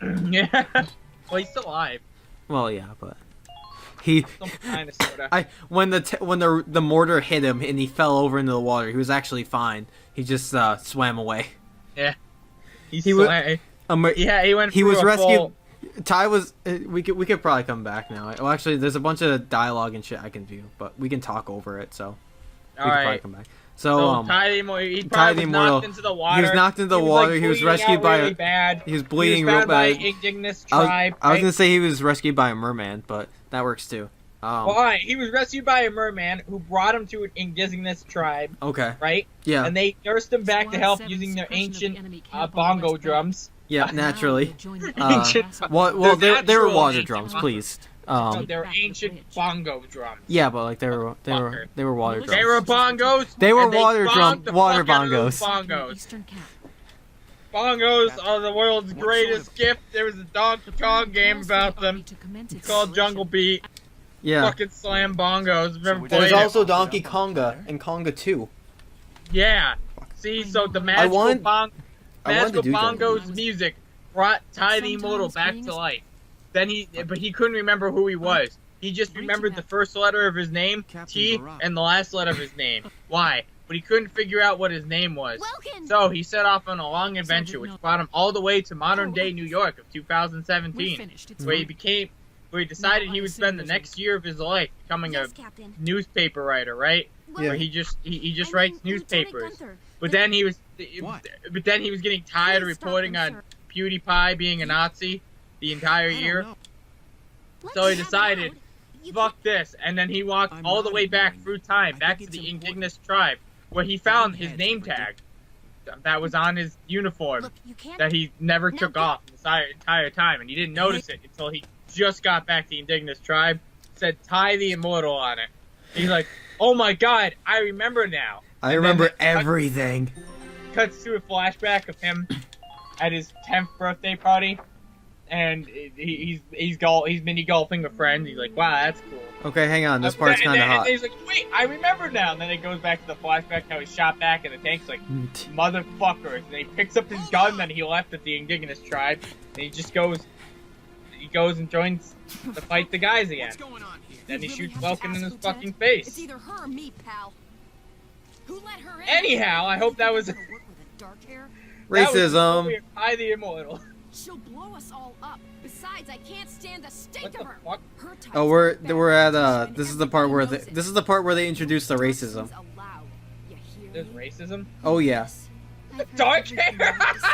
Yeah. Well, he's still alive. Well, yeah, but he. Some kind of sorta. When the mortar hit him and he fell over into the water, he was actually fine. He just swam away. Yeah. He He went. He through was a rescued. full- Ty was. We could probably come back now. Well, actually, there's a bunch of dialogue and shit I can view, but we can talk over it. So we could probably come back. So Ty the Immortal, he Ty probably the was Immortal, knocked into the water. he was knocked into the water. Like, He was bleeding rescued out by really a. bad. He was bleeding real real by bad. Indigenous I was tribe. gonna say he was rescued by a merman, but that works too. Why? He was rescued by a merman who brought him to an indigenous tribe. Okay. Right? Yeah. And they nursed him back to health using their ancient bongo drums. Yeah, naturally. Ancient- Well, they were natural water ancient drums, bongo- please. No, they were ancient bongo drums. Yeah, but like they were water drums. They were bongos. They were and water bonked the water fuck out of those bongos. Bongos are the world's greatest gift. There was a Donkey Kong game about them. It's called Jungle Beat. Yeah. Fucking slam bongos. Remember There's played it? also Donkey Konga and Konga 2. Yeah. See, so the wanted magical to do bongos Jungle music brought Ty the Immortal back to life. Then but he couldn't remember who he was. He just remembered the first letter of his name, T, and the last letter of his name. Why? But he couldn't figure out what his name was. Welkin! So he set off on a long adventure, which brought him all the way to modern-day New York of 2017, where he decided he would spend the next year of his life becoming a newspaper writer, right? Yeah. Where he just writes newspapers. But then he was getting tired of reporting on PewDiePie being a Nazi the entire year. So he decided, fuck this, and then he walked all the way back through time, back to the indigenous tribe, where he found his name tag that was on his uniform that he never took off the entire time, and he didn't notice it until he just got back to the indigenous tribe. It said Ty the Immortal on it. He's like, oh my god, I remember now. I remember everything. Cuts to a flashback of him at his 10th birthday party, and he's mini golfing with friends. He's like, wow, that's cool. Okay, hang on. This part's kind of hot. And he's like, wait, I remember now. And then it goes back to the flashback how he shot back, and the tank's like, motherfuckers. And he picks up his gun that he left at the indigenous tribe, and he just goes and joins to fight the guys again. Then he shoots Welkin in his fucking face. It's either her or me, pal. Who let her in? Anyhow, I hope that was Racism. Ty the Immortal. She'll blow us all up. Besides, I can't stand the stink What the of her. fuck? Her type's Oh, we're bad. at this is the part where they introduce the racism. Allowed. You hear There's me? racism? Oh yeah. I've heard Dark everything you hair! have to say,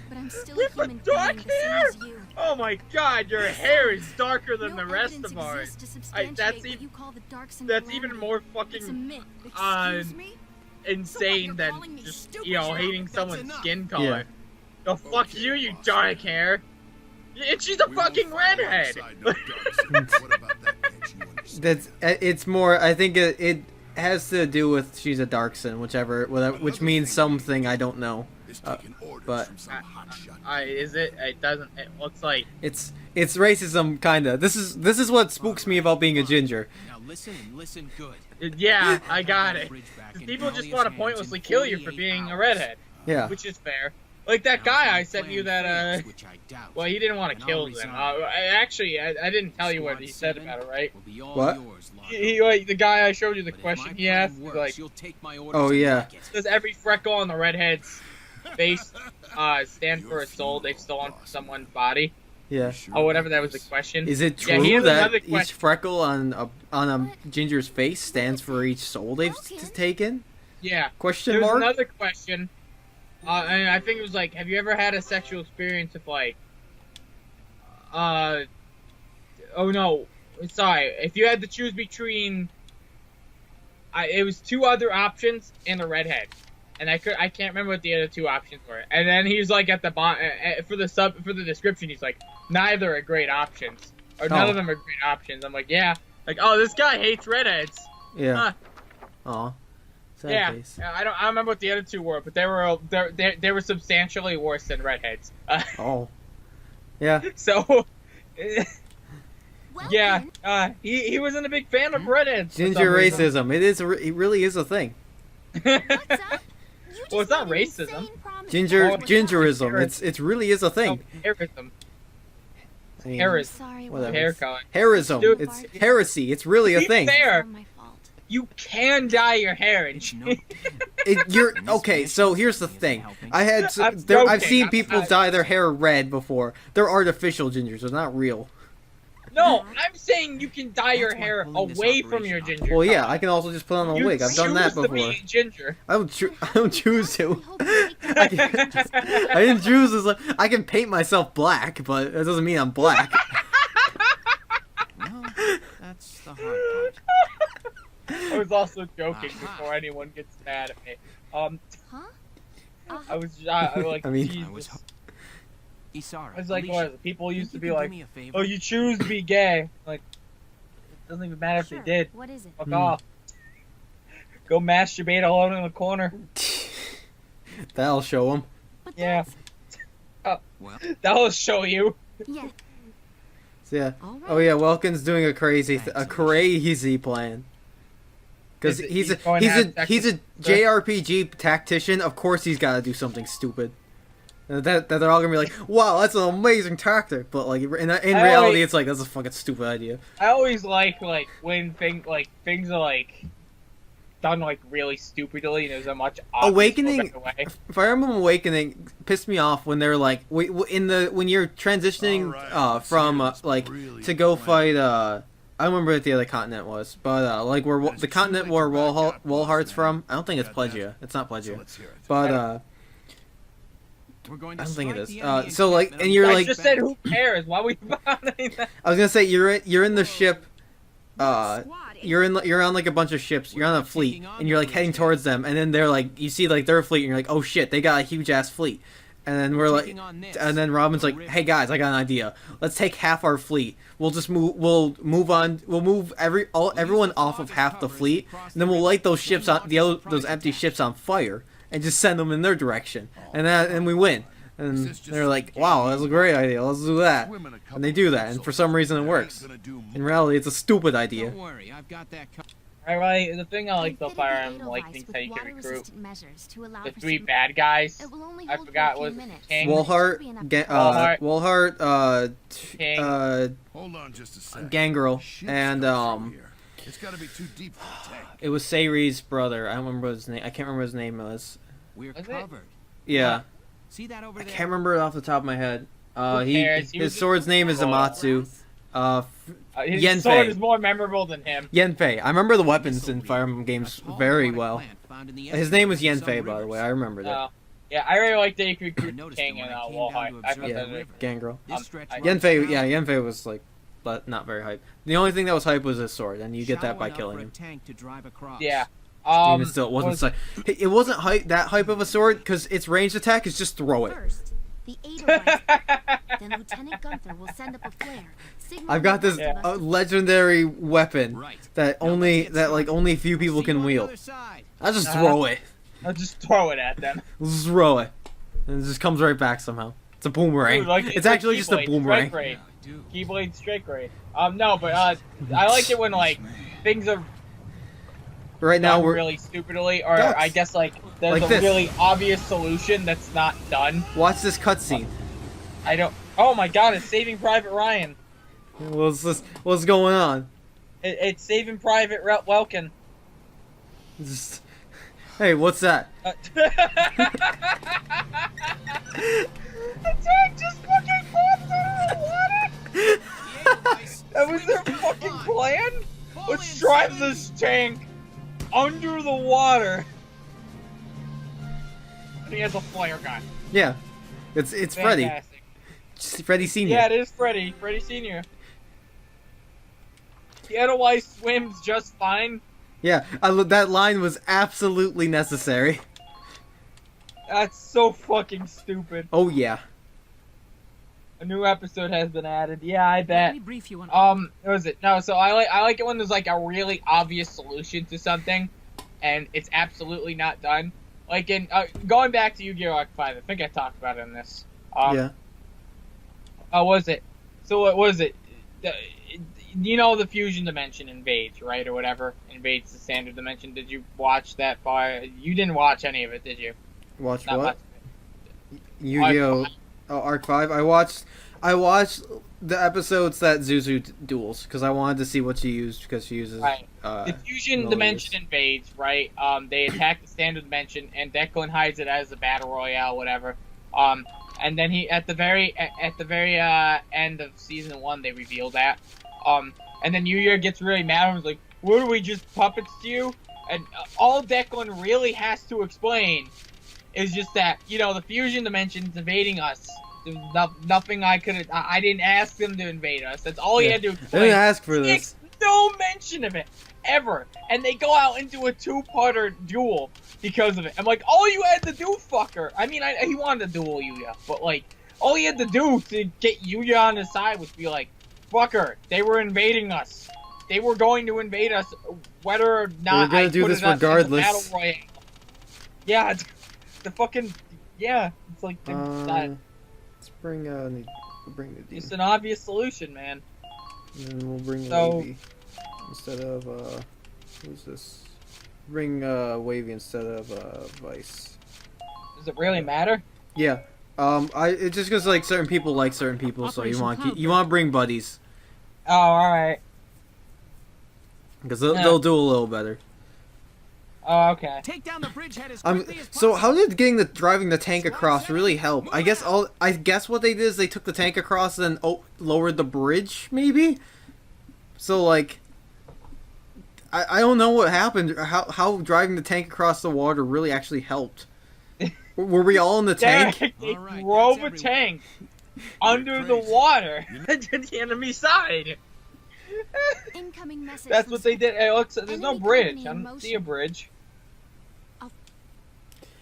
but I'm still a With the human dark being the same hair! as you. Oh my god, your hair is darker than the No rest evidence of ours. exists to That's substantiate even what you call the dark that's even more It's a fucking myth. uh, Excuse me? insane you're than calling me just, stupid you know, now? hating That's someone's enough. skin color. The fuck Okay, you boss. dark hair! And she's a We won't fucking fight redhead! alongside no ducks. What about that? Can't you understand? It's more. I think it has to do with she's a Darkson, which means something I don't know. Is taking orders but- from some hotshot. Is it? It doesn't. It looks like. It's racism, kinda. This is what spooks me about being a ginger. Now listen and listen good. Yeah, I got it. 'Cause people just want to pointlessly kill you for being a redhead. Yeah. Which is fair. Like that guy I sent you that, well, he didn't want to kill them. Actually, I didn't tell you what he said about it, right? What? He like, the guy I showed you the question he asked, he's like, Oh, yeah. does every freckle on the redhead's face stand for a soul they've stolen from someone's body? Yeah. Oh, whatever that was the question. Is it Yeah, true he has that another each question. freckle on a ginger's face stands for each soul they've taken? Yeah. Question There's mark? another question. And I think it was like, have you ever had a sexual experience with like, oh no, sorry. If you had to choose between, it was two other options and a redhead, and I can't remember what the other two options were. And then he's like at the bottom for the description, he's like, neither are great options, or none Oh. of them are great options. I'm like, yeah, like, oh, this guy hates redheads. Yeah. Huh. Aw. Sad Yeah, face. I don't remember what the other two were, but they were substantially worse than redheads. Oh. Yeah. So, Welkin, yeah, he wasn't a big fan of redheads. for Ginger some reason. racism. It really is a thing. What's up? You just Well, it's not made an racism. insane promise Ginger, to- gingerism. It really is a No, thing. harism. I mean, Hair- I'm sorry, Whatever. Hair Welkin. color. Heroism. Dude. It's heresy. It's really a Be thing. fair. It's not my fault. You can dye your hair and It's shit. no. You're okay. So here's the thing. I've joking, seen I'm people not- dye their hair red before. They're artificial gingers. They're not real. No, I'm saying you can dye your That's why hair pulling this away from operation your off. ginger. Well, yeah. color. I can also just put on a You wig. I've done that choose to before. be ginger. I don't choose to. I I didn't choose this. I can paint myself black, but that doesn't mean I'm black. No, that's the hard part. I was also joking Aha. before anyone gets mad at me. Huh? I was like, I mean- Jesus. I was. Isara, I was like, Alicia, what? People used to think be you could like, do me a favor? oh, you choose to be gay. Like, it doesn't even matter if Sure. they did. What is it? Fuck off. Go masturbate alone in the corner. That'll show them. But Yeah. Well, That'll show you. Yeah. So, yeah. All right. Oh yeah, Welkin's doing a crazy Thanks, plan. Because Is it- he's going to have he's a sex with- JRPG tactician. Of course, he's got to do something stupid. That they're all gonna be like, wow, that's an amazing tactic. But like in reality, always- it's like that's a fucking stupid idea. I always like when things are like done like really stupidly and there's a much obvious Awakening- better way. Fire Emblem Awakening pissed me off when they're like, when you're transitioning Alright, from let's hear what's like really to go going fight I don't remember what the other continent was, but like where There's the too continent late where to back up, Walhart's boss, from. I don't think it's Got that? Plegia. It's not So Plegia, let's hear it. but we're going to I don't think it strike is. the enemy So, like, encampment and on you're the I like- just said who cares? Why were you buying that? I was gonna say you're in the ship. You're on like a bunch of ships. You're on a fleet, and you're like heading towards them, and then they're like, you see like their fleet, and you're like, oh shit, they got a huge ass fleet. And then we're like, Taking on this, and then Robin's like, hey guys, I got an idea. Let's take half our fleet. We'll just move on. We'll move everyone off of half the fleet, and then we'll light those ships on those empty ships on fire, and just send them in their direction, and we win. And they're like, wow, that's a great idea. Let's do that. And they do that, and for some reason it works. In reality, it's a stupid idea. Don't worry, I've got that covered. Alright, the thing I like though, Fire Emblem, like things how you can recruit the three bad guys. I forgot what King. Wolhart, King. Hold on just a sec. Gangrel, Shit's and coming through here. It's gotta be too deep for the tank. it was Seiri's brother. I don't remember his name. I can't remember his name was. We're Was it? covered. Yeah, See that over I there? can't remember it off the top of my head. Who cares? He His was sword's name is Oh. Amatsu. His Yenfei. sword is more memorable than him. Yenfei. I remember the weapons in Fire Emblem games very well. His name was Yenfei, by the way. I remembered it. Yeah, I really like that you could recruit noticed King it when and I came Wolhart. down to I observe thought Yeah, that the was river. Gangrel. This stretch I- runs Yenfei, down yeah, Yenfei was like, but not very hype. The only thing that was hype was his sword, and you get that shallow by enough killing for a him. tank to drive across. Yeah. Even still, it wasn't it wasn't that hype of a sword because its ranged attack is just throw it. First, the Edelweiss. Then Lieutenant Gunther will send up a flare. I've got this Yeah. legendary weapon Right. that Now only let's get started. only a few people See you can on the wield. other side. I just Uh-huh. throw it. I'll just throw it at them. Just throw it, and it just comes right back somehow. It's a boomerang. Dude, like, it's actually just a Keyblade, boomerang. Strike Raid. I do. Keyblade Strike Raid. No, but I like it when like things are Right now done we're really stupidly, or That's- I guess like there's like a this. really obvious solution that's not done. watch this cutscene. I don't. Oh my God! It's Saving Private Ryan. What's going on? It's Saving Private Welkin. Just, hey, what's that? The tank just fucking popped out of the water. Edelweiss, That was swim their to fucking the plan. Fall Let's in, drive Simon. this tank under the water. And he has a flare gun. Yeah, it's Freddy. Fantastic. Freddy Senior. Yeah, it is Freddy. Freddy Senior. The Edelweiss swims just fine. Yeah, that line was absolutely necessary. That's so fucking stupid. Oh yeah. A new episode has been added. Yeah, I bet. Let me brief you on. What was it? No, so I like it when there's like a really obvious solution to something, and it's absolutely not done. Like in going back to Yu-Gi-Oh! Arc 5, I think I talked about it in this. Yeah. Oh, was it? So what was it? You know the fusion dimension invades, right, or whatever invades the standard dimension. Did you watch that far? You didn't watch any of it, did you? Watch Not what? much. Yu-Gi-Oh! Oh, Arc 5. I watched the episodes that Zuzu duels because I wanted to see what she used because she uses. Right. The fusion no dimension use. invades, right? They attack the standard dimension, and Declan hides it as a battle royale, whatever. And then he at the very end of season 1, they reveal that. And then Yu-Gi-Oh gets really mad and was like, "What, are we just puppets to you?" And all Declan really has to explain is just that, you know, the fusion dimension's invading us. There's nothing I didn't ask them to invade us. That's all he had to I explain. didn't ask for He this. makes no mention of it ever, and they go out into a 2-parter duel because of it. I'm like, all you had to do, fucker. I mean, he wanted to duel Yuya, but like, all he had to do to get Yuya on his side was be like, fucker, they were invading us. They were going to invade us, whether or not gonna I do put this it up as a regardless. battle royale. Yeah, it's the fucking it's like Let's bring we'll bring the it's demon. an obvious solution, man. And then we'll bring So- Wavy instead of who's this? Bring Wavy instead of Vice. Does it really matter? Yeah. It's just because like certain people like certain people, so you Operation want to bring buddies Oh, all right. because Yeah. they'll do a little better. Oh, okay. Take down the bridgehead as So possible. how did driving the tank across really help? I guess what they did is they took the tank across and then lowered the bridge, maybe. So like, I don't know what happened. How driving the tank across the water really actually helped. Were we all in the tank? They All right, drove that's a tank You're under the crazy. water to the enemy side. Incoming message. That's from what they did. It looks, there's no Enemy bridge. colony I in don't see a motion. bridge.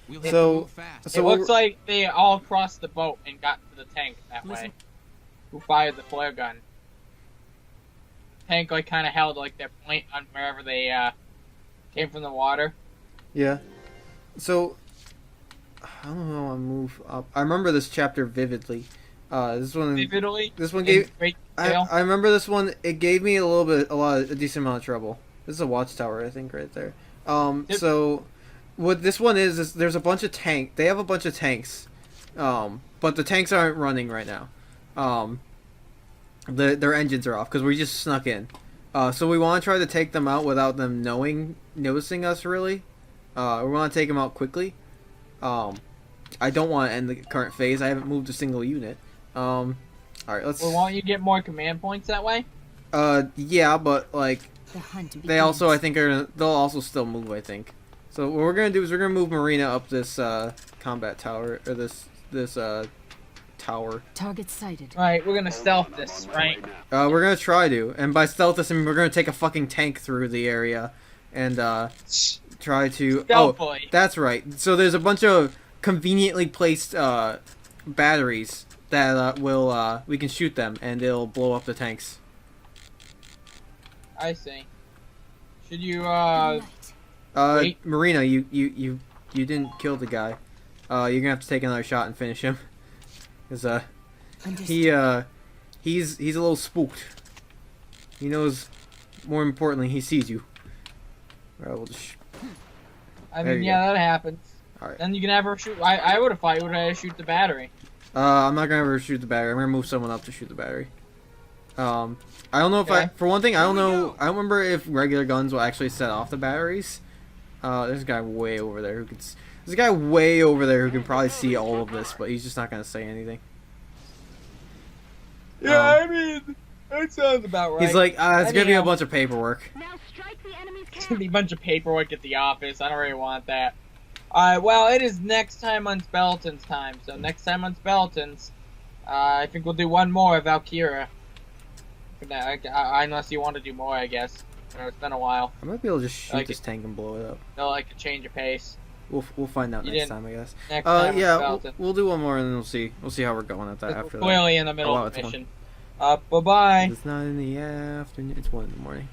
We'll So- have to move fast. so It what looks like they all crossed the boat and got to the tank that Listen. way. Who fired the flare gun? Tank like kind of held like their point on wherever they came from the water. Yeah. So I don't know. I move up. I remember this chapter vividly. This one. Vividly. This one in gave. great detail. I remember this one. It gave me a decent amount of trouble. This is a watchtower, I think, right there. Yep. So what this one is there's a bunch of tank. They have a bunch of tanks, but the tanks aren't running right now. Their engines are off because we just snuck in. So we want to try to take them out without them noticing us. Really, we want to take them out quickly. I don't want to end the current phase. I haven't moved a single unit. All right, let's. Well, won't you get more command points that way? Yeah, but like The hunt they begins. also, I think, they'll also still move. I think. So what we're gonna do is we're gonna move Marina up this combat tower or this tower. Target sighted. Right, we're gonna stealth this, right? We're gonna try to, and by stealth this, I mean we're gonna take a fucking tank through the area, and try to. Stealthily. Oh, that's right. So there's a bunch of conveniently placed batteries that we can shoot them, and it'll blow up the tanks. I see. Should you Night. Wait. Marina, you didn't kill the guy. You're gonna have to take another shot and finish him, cause Understood. he's a little spooked. He knows. More importantly, he sees you. All right, we'll just. I There mean, you yeah, that happens. All right. Then you can have her shoot. I would have thought you would have had to shoot the battery. I'm not gonna ever shoot the battery. I'm gonna move someone up to shoot the battery. I don't know if Okay. for one thing, I don't know. I don't remember if regular guns will actually set off the batteries. There's a guy way over there who can. There's a guy way over there who can probably see all of this, but he's just not gonna say anything. Yeah, I mean, that sounds about right. He's like, it's gonna be a Anyhow. bunch of paperwork. Now strike the enemy's It's gonna be a bunch of paperwork at the office. I don't really want that. Alright, well, it is next time on Speletons time. So next time on Speletons, I think we'll do one more Valkyria. Unless you want to do more, I guess. It's been a while. I might be able to just shoot Like this tank and blow it up. They'll like a change of pace. We'll find out You next didn't- time, I guess. Next time on Yeah, Speletons. we'll do one more and then we'll see how we're going at that We're after that. clearly in the middle Oh, wow, of the it's mission. Bye-bye. It's not in the afternoon. It's 1 in the morning.